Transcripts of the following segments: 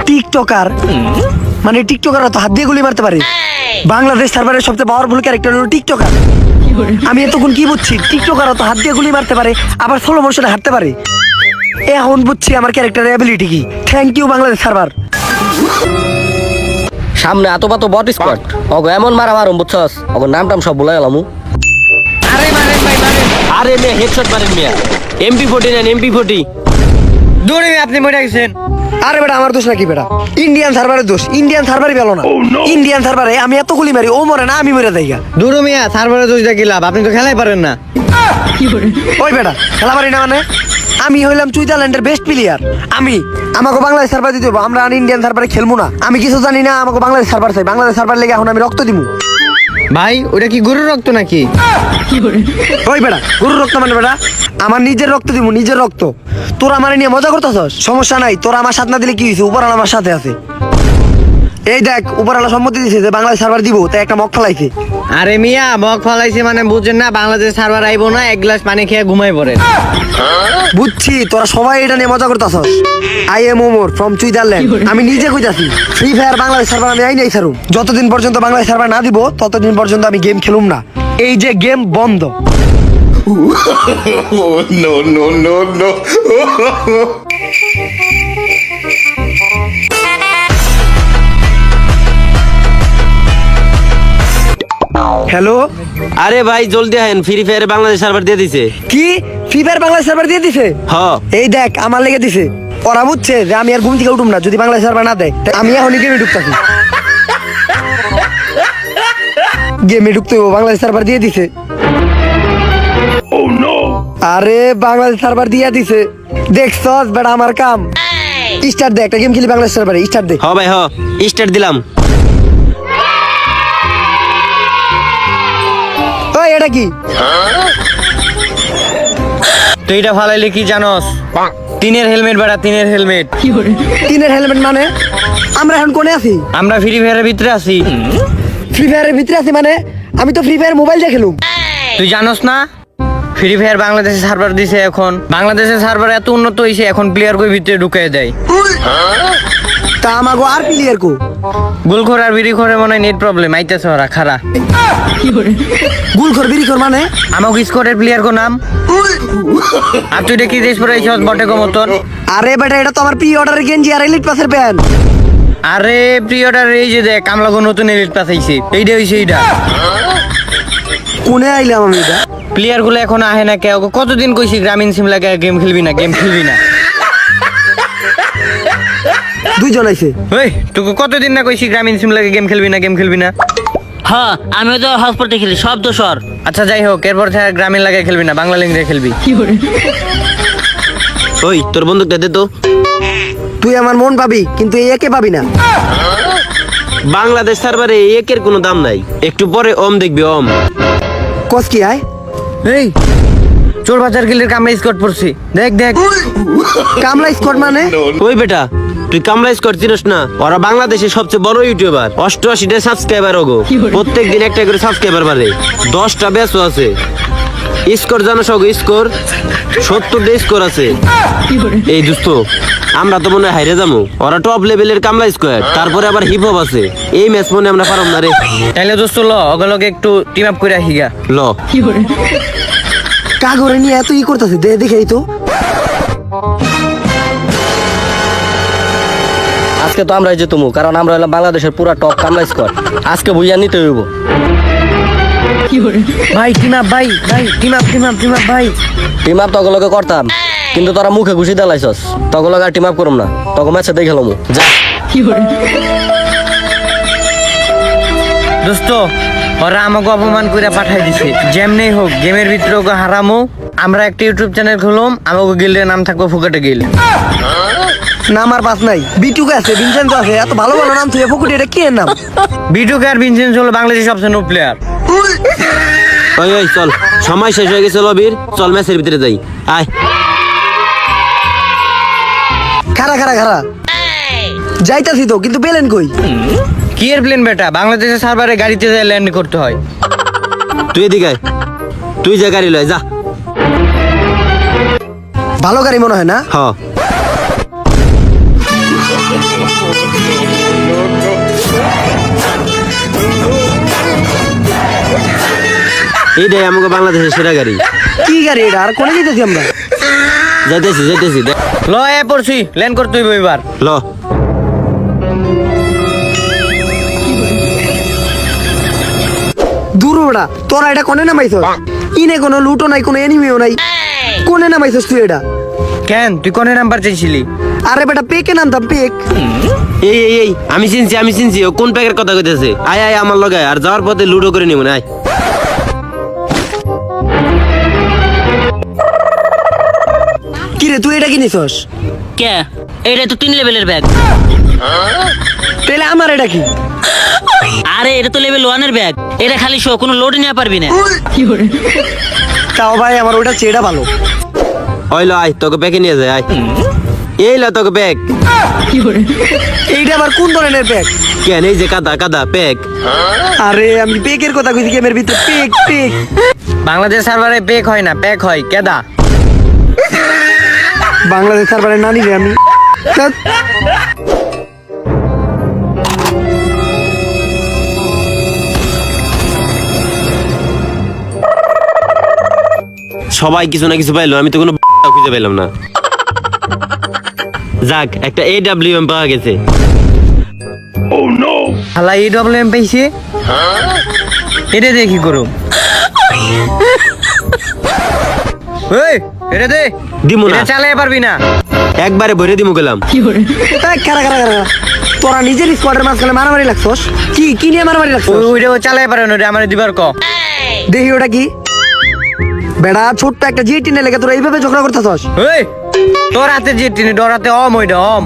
TikToker মানে টিকটকাররা তো হাত দিয়ে গুলি মারতে পারে। বাংলাদেশ সার্ভারের সবচেয়ে পাওয়ারফুল ক্যারেক্টার হলো টিকটকার। আমি এতক্ষণ কি বুঝছি, টিকটকাররা তো হাত দিয়ে গুলি মারতে পারে, আবার স্লো মোশনে হাঁটতে পারে। এখন বুঝছি আমার ক্যারেক্টারের অ্যাবিলিটি কি। Thank you Bangladesh server. সামনে এত পাতো বট স্কোয়াড ওগো এমন মারা মারুম বুঝছস ওগো নাম টাম সব ভুলে গেলাম। আরে মারেন ভাই মারেন। আরে মেয়ে হেডশট মারেন মিয়া। MP40 নেন MP40। দূরে আপনি মরে গেছেন। আরে বেটা আমার দোষ নাকি বেটা? ইন্ডিয়ান সার্ভারের দোষ। ইন্ডিয়ান সার্ভারই পেলো না। ইন্ডিয়ান সার্ভারে আমি এত গুলি মারি, ও মরে না আমি মরে যাই। দূরে মিয়া সার্ভারে দোষ দেখি লাভ, আপনি তো খেলাই পারেন না। ওই বেটা খেলা পারি না মানে? আমি হইলাম সুইজারল্যান্ডের বেস্ট প্লেয়ার। আমাকে বাংলাদেশ সার্ভার দিতে হবে, আমরা ইন্ডিয়ান সার্ভারে খেলবো না। আমি কিছু জানি না, আমাকে বাংলাদেশ সার্ভার চাই। বাংলাদেশ সার্ভার লেগে এখন আমি রক্ত দিব। ভাই ওটা কি গরুর রক্ত নাকি? ওই বেটা গরুর রক্ত মানে বেটা আমার নিজের রক্ত দিব, নিজের রক্ত। তোরা আমার নিয়ে মজা করতেছস? সমস্যা নাই, তোরা আমার সাথে না দিলে কি হয়েছে? উপরালা আমার সাথে আছে। এই দেখ উপরালা সম্মতি দিয়েছে যে বাংলাদেশ সার্ভার দিব, তাই একটা মগ ফেলাইছে। আরে মিয়া মগ ফলাইছে মানে বুঝছেন না, বাংলাদেশ সার্ভার আইবো না, এক গ্লাস পানি খেয়ে ঘুমাই পড়েন। বুঝছি তোরা সবাই এটা নিয়ে মজা করতেছস। I am Omar from Switzerland. আমি নিজে কইতাছি ফ্রি ফায়ার বাংলাদেশ সার্ভার আমি আইনাই ছাড়ুম। যতদিন পর্যন্ত বাংলাদেশ সার্ভার না দিব ততদিন পর্যন্ত আমি গেম খেলুম না। এই যে গেম বন্ধ। No, no, no, no. Hello, আরে ভাই জলদি আহেন, ফ্রি ফায়ারে বাংলাদেশ সার্ভার দিয়ে দিছে। কি ফ্রি ফায়ার বাংলাদেশ সার্ভার দিয়ে দিছে? হ এই দেখ আমার লেগে দিছে। ওরা বুঝছে যে আমি আর ঘুম থেকে উঠুম না যদি বাংলাদেশ সার্ভার না দেয়। তাই আমি এখনই গেমে ঢুকতাছি। গেমে ঢুকতে হইব, বাংলাদেশ সার্ভার দিয়ে দিছে। আরে বাংলাদেশ সার্ভার দিয়ে দিছে, দেখছস বেটা আমার কাম। স্টার্ট দে, একটা গেম খেলি বাংলাদেশ সার্ভারে। স্টার্ট দে। হ ভাই হ স্টার্ট দিলাম। ওই এটা কি? তুই এটা ফালাইলে কি জানোস? টিনের হেলমেট বেড়া, টিনের হেলমেট। টিনের হেলমেট মানে? আমরা এখন কোনে আছি? আমরা ফ্রি ফায়ারের ভিতরে আছি। ফ্রি ফায়ারের ভিতরে আছি মানে? আমি তো ফ্রি ফায়ার মোবাইল দিয়ে খেলুম। তুই জানোস না ফ্রি ফায়ার বাংলাদেশের সার্ভার দিছে এখন? বাংলাদেশের সার্ভার এত উন্নত হয়েছে এখন প্লেয়ার কই ভিতরে ঢুকিয়ে দেয়। তা আমাগো আর প্লেয়ার কো? গুলখোর আর বিড়িখোরের মনে হয় নেট প্রবলেম আইতেছে ওরা খারা। গুলখোর বিড়িখোর মানে? আমাকে স্কোরের প্লেয়ার কো নাম। আর তুই দেখি দেশ পরে আইছস বটে কো মতন। আরে বেটা এটা তো আমার প্রি অর্ডারের গেঞ্জি আর এলিট পাসের প্যান্ট। আরে প্রিয়টার এই যে দেখ কামলা কো নতুন এলিট পাস আইছে, এইটা হইছে এইটা। কোনে আইলাম আমি এটা? প্লেয়ার গুলো এখন আহে না কেউ। কতদিন কইছি গ্রামীণ সিম লাগে গেম খেলবি না, গেম খেলবি না। দুইজন আইছে। ওই তোকে কতদিন না কইছি গ্রামীণ সিম লাগে গেম খেলবি না, গেম খেলবি না। হ্যাঁ আমিও তো হসপিটালে খেলি, সব তো সর। আচ্ছা যাই হোক, এরপর থেকে গ্রামীণ লাগে খেলবি না, বাংলা লিঙ্গে খেলবি। ওই তোর বন্দুকটা দে তো। তুই আমার মন পাবি কিন্তু এই একে পাবি না। বাংলাদেশ সার্ভারে একের কোনো দাম নাই, একটু পরে ওম দেখবি ওম। কস কি আয়? এই চোর বাজার গিলের কামরা স্কট পড়ছি, দেখ দেখ। কামলা স্কোয়াড মানে? ওই বেটা তুই কামরা স্কোয়াড চিনিস না? ওরা বাংলাদেশের সবচেয়ে বড় ইউটিউবার, 88টা সাবস্ক্রাইবার ওগো। প্রত্যেক দিন একটা করে সাবস্ক্রাইবার বাড়ে, 10টা ব্যাচও আছে। স্কোর জানো সব? স্কোর 70টা স্কোর আছে। এই দোস্ত আমরা তো মনে হয় হাইরে যাবো। ওরা টপ লেভেলের কামলা স্কোয়াড, তারপরে আবার হিপ হপ আছে। এই ম্যাচ মনে আমরা পারব না রে। তাইলে দোস্ত ল ওগুলোকে একটু টিম আপ করে আসি গা। ল কাগরে নিয়ে এত ই করতেছে, দেখেই তো। আজকে তো আমরাই যেতুমু, কারণ আমরা হলাম বাংলাদেশের পুরা টপ কামলা স্কোয়াড। আজকে বুঝিয়া নিতে হইব। ভাই টিম আপ, ভাই ভাই team up, team up, team up ভাই। টিম আপ তগলকে করতাম, কিন্তু তোরা মুখে ঘুষি দেলাইছস। তগলকে আর টিম আপ করুম না, তখন ম্যাচে দেখে লমু যা। দোস্ত ওরা আমাকে অপমান করে পাঠাই দিছে। যেমনি হোক গেমের ভিতরে ওকে হারামো। আমরা একটা ইউটিউব চ্যানেল খুললাম, আমাকে গিল্ডের নাম থাকবো ফুকেটে গিল্ড। না আমার পাস নাই। বিটুকে আছে, ভিনসেন্ট আছে, এত ভালো ভালো নাম তুই ফুকুটি, এটা কি এর নাম? বিটুকে আর ভিনসেন্ট হলো বাংলাদেশের সবচেয়ে নো প্লেয়ার। ওই ওই চল, সময় শেষ হয়ে গেছে লবির, চল ম্যাচের ভিতরে যাই। আয় খারা খারা খারা যাইতাছি তো, কিন্তু পেলেন কই? কি এর প্লেন বেটা? বাংলাদেশের সার্ভারে গাড়িতে যায় ল্যান্ড করতে হয়। তুই এদিকে আয়, তুই যা গাড়ি লয় যা। ভালো গাড়ি মনে হয় না? হ এইটাই আমাকে বাংলাদেশের সেরা গাড়ি। কি গাড়ি এটা? আর কোনে যেতেছি আমরা? যাইতেছি যাইতেছি দেখ। ল এ পড়ছি ল্যান্ড করতে হইব এবার। ল দূর বেটা, তোরা এটা কোনে নামাইছস? ইনে কোনো লুটো নাই, কোনো এনিমিও নাই, কোনে নামাইছস তুই এটা? কেন তুই কোন নাম্বার চাইছিলি? আরে বেটা পেকে নামতাম, পেক। এই এই এই আমি চিনছি ও কোন প্যাকের কথা কইতেছে। আয় আয় আমার লগে, আর যাওয়ার পথে লুডো করে নিব না। আয় কি রে তুই এটা কিনিছস? কে এটা তো 3 লেভেলের ব্যাগ। তাহলে আমার এটা কি? আরে এটা তো লেভেল 1 এর ব্যাগ। এটা খালি শো, কোনো লোড নিতে পারবি না। তাও ভাই আমার ওটা চেয়েটা ভালো। ওইলো আয় তোকে প্যাকে নিয়ে যায়। আয় এই ল তোকে প্যাক। এইটা আবার কোন ধরনের প্যাক? কেন এই যে কাদা কাদা প্যাক। আরে আমি পেকের কথা কইছি, গেমের ভিতরে পেক পেক। বাংলাদেশ সার্ভারে পেক হয় না, প্যাক হয়। কেদা? বাংলাদেশ সার্ভারে নানি রে আমি। ধ্যাৎ। সবাই কিছু না কিছু পাইলো, আমি তো কোনো খুঁজে পেলাম না। যাক একটা AWM পাওয়া গেছে। হালা EWM পাইছে। এটা দেখি করো। এই এটা দে। দিমু না, এটা চালাতে পারবি না। একবারে ভরে দিমু গেলাম। এই, খারা খারা খারা। তোরা নিজের স্কোয়াডের মাঝখানে মারামারি লাগছস? কি কি নিয়ে মারামারি লাগছস? ওইটা চালাতে পারে না, আমার দিবার ক। দেখি ওটা কি? বেড়া ছোট্ট একটা জিটি নে লেগে তোরা এইভাবে ঝগড়া করতেছস? এই তোর হাতে যে টিনি ডরাতে অম ওইটা অম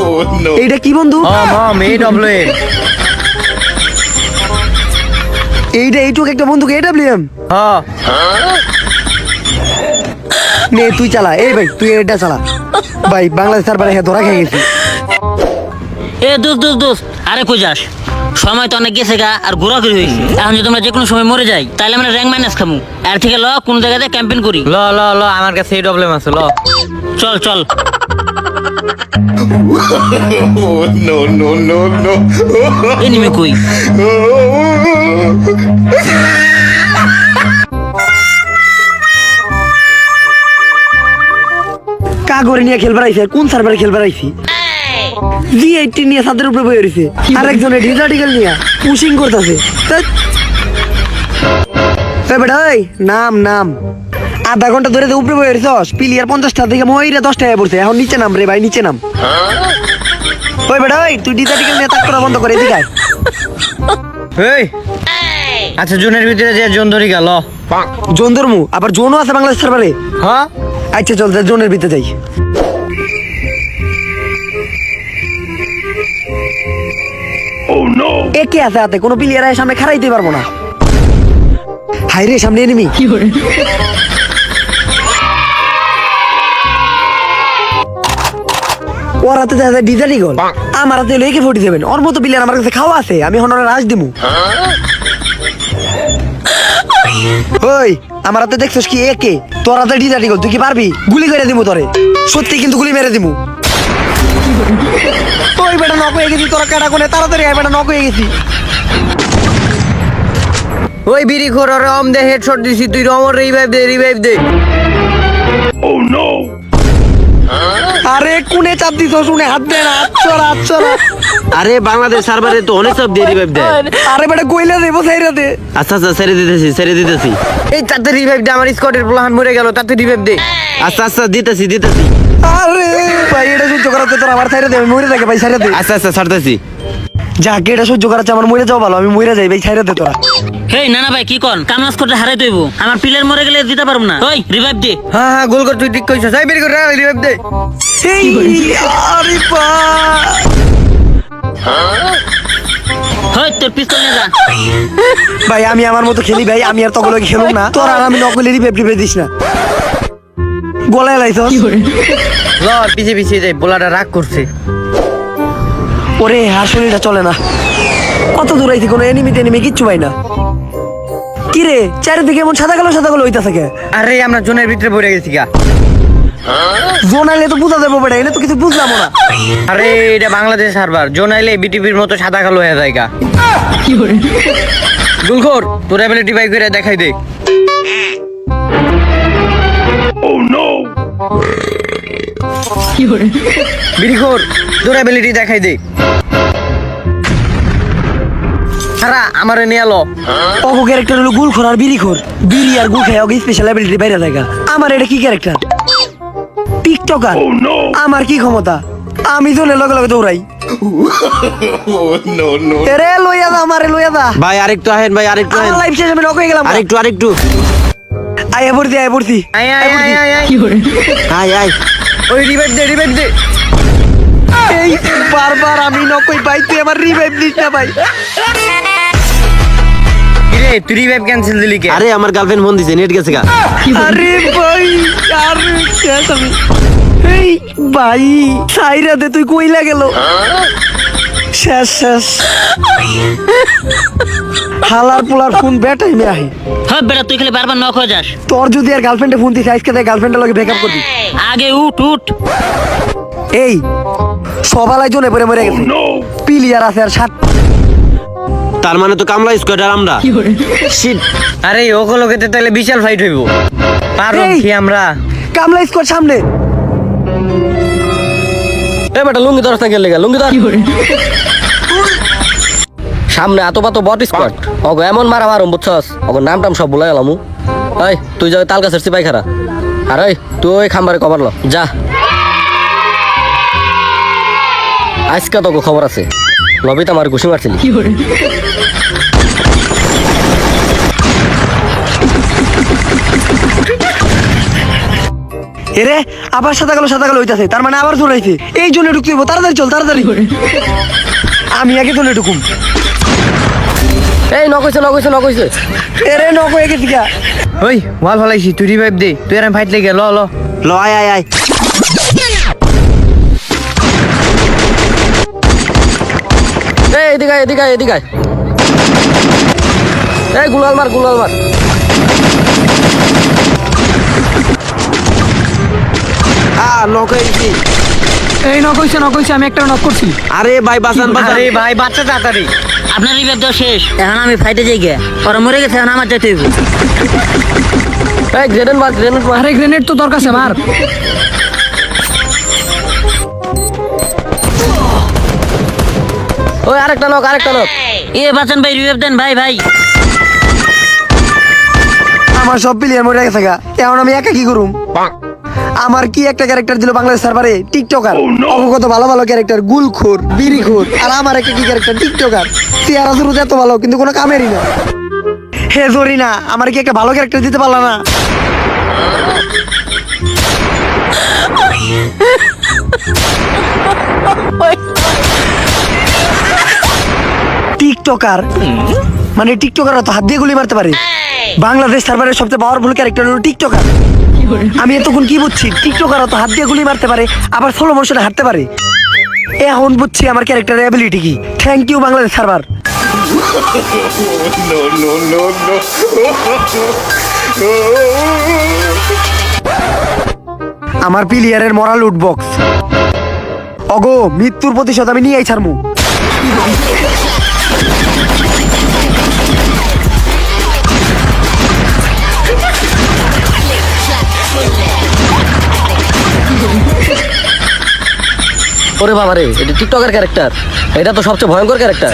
Oh no. এইটা কি বন্ধু? অম EWM। এইটা এইটুক একটা বন্ধুক AWM? হ্যাঁ নে তুই চালা। এই ভাই তুই এটা চালা। ভাই বাংলাদেশ সার্ভারে হ্যাঁ ধরা খেয়ে গেছি। এ দোস্ত আরে কই যাস? সময় তো অনেক গেছে গা, আর ঘোরাঘুরি হয়েছে। এখন যদি আমরা যে কোনো সময় মরে যাই তাহলে আমরা র্যাঙ্ক মাইনাস খামু। এর থেকে ল কোন জায়গাতে ক্যাম্পেইন করি। ল ল ল আমার কাছে EWM আছে। ল চল চল। Oh no no no no. Enemy কই? কাগরে নিয়ে খেলবার আইছি, আর কোন সার্ভারে খেলবার আইছি? G18 নিয়ে ছাদের উপরে বয়ে রয়েছে, আর একজনে ডিজার্টিক্যাল নিয়ে পুশিং করতেছে। বেটা এই নাম নাম। আধা ঘন্টা ধরে তো উপরে বয়ে রয়েছস, প্লেয়ার 50টা থেকে ময়রা 10 টাকা পড়ছে। এখন নিচে নাম রে ভাই, নিচে নাম। ওই বেটা ওই তুই ডিজার্টিক্যাল নিয়ে তাক করা বন্ধ করে এদিকে আয়। এই আচ্ছা জোনের ভিতরে যে জোন ধরি গেল। জোন ধর্মু আবার জোনও আছে বাংলাদেশ সার্ভারে? হ্যাঁ আচ্ছা চল যা, জোনের ভিতরে যাই। একে আছে হাতে, কোনো প্লেয়ার সামনে খারাইতে পারবো না। হাই রে সামনে এনিমি। ওর হাতে দেখা যায় ডিজানি গোল, আমার হাতে হলো AK-47। ওর মতো প্লেয়ার আমার কাছে খাওয়া আছে, আমি হনরে রাজ দিমু। ওই আমার হাতে দেখছস কি AK? তোর হাতে ডিজানি গোল, তুই কি পারবি? গুলি করে দিমু তোরে, সত্যি কিন্তু গুলি মেরে দিমু। ওই বেটা নক হয়ে গেছি, তোরা কেডা কোনে? তাড়াতাড়ি আয় বেটা, নক হয়ে গেছি। ওই বিড়ি খোর ওরে অম দে, হেডশট দিছি। তুই রমর রিভাইভ দে। আরে কোনে চাপ দিছ? শুনে হাত দে না, হাত চড়া। আরে বাংলাদেশ সার্ভারে তো অনেক সব দিয়ে রিভাইভ দেয়। আরে বেটা কইলা দেবো সাইরা দে। আচ্ছা আচ্ছা ছেড়ে দিতেছি। এই তাতে রিভাইভ দে, আমার স্কোয়াডের প্লান মরে গেল, তাতে রিভাইভ দে। আচ্ছা আচ্ছা দিতেছি। আরে ভাই এটা সহ্য করাতে তোর আমার সাইরা দে, আমি মরে যাকে ভাই, সাইরা দে। আচ্ছা ছাড়তেছি। যাকে এটা সহ্য করাচ্ছে আমার মরে যাও ভালো, আমি মরে যাই ভাই, সাইরা দে তোরা। হেই না ভাই কি কন? কামাজ করতে হারাই দইব। আমার প্লেয়ার মরে গেলে দিতে পারবো না। ওই রিভাইভ দে। হ্যাঁ গোল কর, তুই ঠিক কইছস। এই বিড়ি খোর রিভাইভ দে। এই আরে বা হই তোর পিস্তল নিয়ে যা। ভাই আমি আমার মতো খেলি ভাই, আমি আর তখন খেলুম না। তোর আর আমি নকলি রিভাইভ দিস না, গলায় লাইছস। ল পিছে যাই, বোলাটা রাগ করছে। ওরে আসলে এটা চলে না। কত দূর আইছি, কোনো এনিমি কিচ্ছু পাই না। কি রে চারিদিকে এমন সাদা কালো হইতাছে কে? আরে আমরা জোনের ভিতরে পড়ে গেছি গা। জোনাইলে তো বুঝা যাবো বেটা, এটা তো কিছু বুঝলাম না। আরে এটা বাংলাদেশ সার্ভার, জোনাইলে বিটিভির মতো সাদা কালো হয়ে জায়গা। গুলখোর তোর অ্যাবিলিটি বাই করে দেখাই দে। বিড়িখোর তোর অ্যাবিলিটি দেখাই দে। সারা আমারে নিয়ে এলো। অগো ক্যারেক্টার হলো গুলখোর আর বিড়িখোর, বিড়ি আর গুল খায় অগো স্পেশাল অ্যাবিলিটি বাইরে জায়গা। আমার এটা কি ক্যারেক্টার? টিকটকার। আমার কি ক্ষমতা? আমি জোনে লগে লগে দৌড়াই। Oh, no, no. এরে লইয়া দা, আমারে লইয়া দা। ভাই আরেকটু আহেন, ভাই আরেকটু আমার আহেন, লাইফ শেষ, আমি নক হয়ে গেলাম। আরেকটু আরেকটু। আয়া পড়তি, আয়া পড়তি। আয় আয় আয় আয় আয়। আয় আয়। ওই রিভাইভ দে, রিভাইভ দে। এই বারবার আমি নক হই ভাই, তুই আমার রিভাইভ দিস না ভাই। কিরে তুই রিভাইভ ক্যান্সেল দিলি কে? আরে আমার গার্লফ্রেন্ড ফোন দিছে, নেট গেছে গা। আরে ভাই, আরে শেষ আমি। এই ভাই সাইরা দে, তুই কইলা গেল। শেষ শেষ। হালার পোলার ফোন বেটাই মে আহে। হ্যাঁ বেটা, তুই খালি বারবার নক হয়ে যাস। তোর যদি আর গার্লফ্রেন্ডে ফোন দিস আজকে দেখ গার্লফ্রেন্ডের লগে ব্রেকআপ করবি। আগে উঠ উঠ। এই সবালাই জনে পরে মরে গেছে, পিলিয়ার আছে আর 7। তার মানে তো কামলা স্কোয়াড আর আমরা। শিট। আরে ওগুলোকে তাহলে বিশাল ফাইট হইব। পারো এই। কি আমরা? কামলা স্কোয়াড সামনে। এ বেটা লুঙ্গি ধরস না গেলে লুঙ্গি ধর। সামনে এত পাতো বট স্কোয়াড, ওগো এমন মারা মারুম বুঝছস, ওগো নাম টাম সব ভুলাই গেলাম। এই তুই যাবে তাল গাছের সিপাই খারা, আর এই তুই ওই খাম্বারে কভার ল যা। আজকে তোকে খবর আছে, লবিতে আমার ঘুষি মারছিলি। এরে আবার সাদা কালো হইতাছে, তার মানে আবার জোরাইছে। এই জন্য ঢুকতে হইব, তাড়াতাড়ি চল তাড়াতাড়ি। আমি আগে জন্য ঢুকুম। এই নকইছে নকইছে নকইছে। এরে নক হয়ে গেছি গা। ওই ওয়াল ফলাইছি, তুই রিভাইভ দে। তুই আর আমি ফাইট লেগে ল ল। ল আয় আয় আয়। এই এদিকে আয়, এদিকে আয়, এদিকে আয়। এই গুলাল মার গুলাল মার। নক হয়ে গেছি। এই নক হইছে, আমি একটা নক করছি। আরে ভাই বাঁচান বাঁচান। আরে ভাই বাচ্চা তাড়াতাড়ি। আপনার রিভাইভ দেওয়া শেষ, এখন আমি ফাইটে যাই গে। ওরা মরে গেছে, এখন আমার যেতে হইব। এই গ্রেনেড মার, গ্রেনেড মার। আরে গ্রেনেড তো দরকার আছে, মার। ওই আরেকটা নক, আরেকটা নক। এ বাঁচান ভাই, রিভাইভ দেন ভাই ভাই। আমার সব প্লেয়ার মরে গেছে গা, এখন আমি একা কি করুম? আমার কি একটা ক্যারেক্টার দিল বাংলাদেশ সার্ভারে, টিকটকার। অবগত ভালো ভালো ক্যারেক্টার, গুলখোর বিড়িখোর, আর আমার একটা কি ক্যারেক্টার টিকটকার। চেহারা শুরু এত ভালো কিন্তু কোনো কামেরই না। হে জরিনা, আমার কি একটা ভালো ক্যারেক্টার দিতে পারলা না? টিকটকার মানে টিকটকাররা তো হাত দিয়ে গুলি মারতে পারে। বাংলাদেশ সার্ভারের সবচেয়ে পাওয়ারফুল ক্যারেক্টার হলো টিকটকার। আমি এতক্ষণ কি বুঝছি, টিকটকাররা তো হাত দিয়ে গুলি মারতে পারে, আবার স্লো মোশনে হাঁটতে পারে। এখন বুঝছি আমার ক্যারেক্টারের অ্যাবিলিটি কি। Thank you Bangladesh server. No, no, no, no. আমার প্লেয়ারের মরা লুট বক্স। অগো মৃত্যুর প্রতিশোধ আমি নিয়েই ছাড়মু। ওরে বাবা রে, এটা টিকটকের ক্যারেক্টার, এটা তো সবচেয়ে ভয়ঙ্কর ক্যারেক্টার।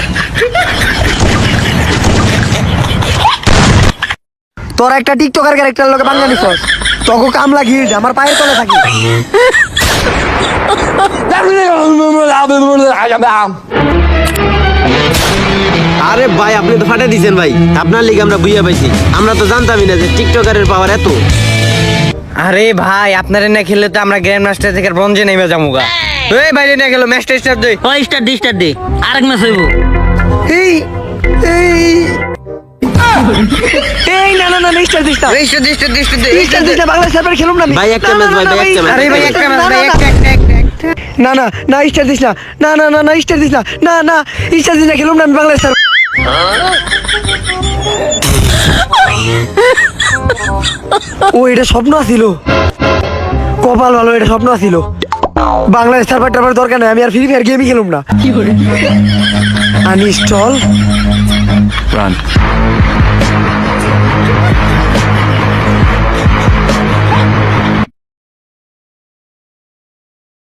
তোর একটা টিকটকার ক্যারেক্টার লোকে বাংলা নিছস, তোকে কামলা গিল্ড আমার পায়ের তলে থাকি। আরে ভাই আপনি তো ফাটাই দিয়েছেন ভাই, আপনার লিগে আমরা বুঝিয়ে পাইছি। আমরা তো জানতামই না যে টিকটকারের পাওয়ার এত। আরে ভাই আপনারে না খেললে তো আমরা গ্র্যান্ড মাস্টার থেকে ব্রঞ্জে নেমে যামুগা। এই বাইরে না গেল ম্যাচটা স্টার্ট দে। ওই স্টার দি স্টার দি, আরেক ম্যাচ হইব। এই এই এই না না না স্টার দিস না, এই স্টার্ট স্টার্ট স্টার্ট দে। স্টার দিস না, বাংলা সার্ভার খেলুম না আমি। ভাই একটা না, ম্যাচ না, ভাই, না, ভাই একটা ম্যাচ। আরে ভাই একটা ম্যাচ ভাই, না, একটা একটা। না না না স্টার দিস না, না না না না স্টার দিস না, না না স্টার দিস না, খেলুম না আমি বাংলা সার্ভার। ও এটা স্বপ্ন ছিল, কবে কপাল ভালো, এটা স্বপ্ন ছিল। বাংলাদেশ সার্ভার টার্ভার দরকার নেই, আমি আর ফ্রি ফায়ার গেমই খেলুম না। আনইনস্টল।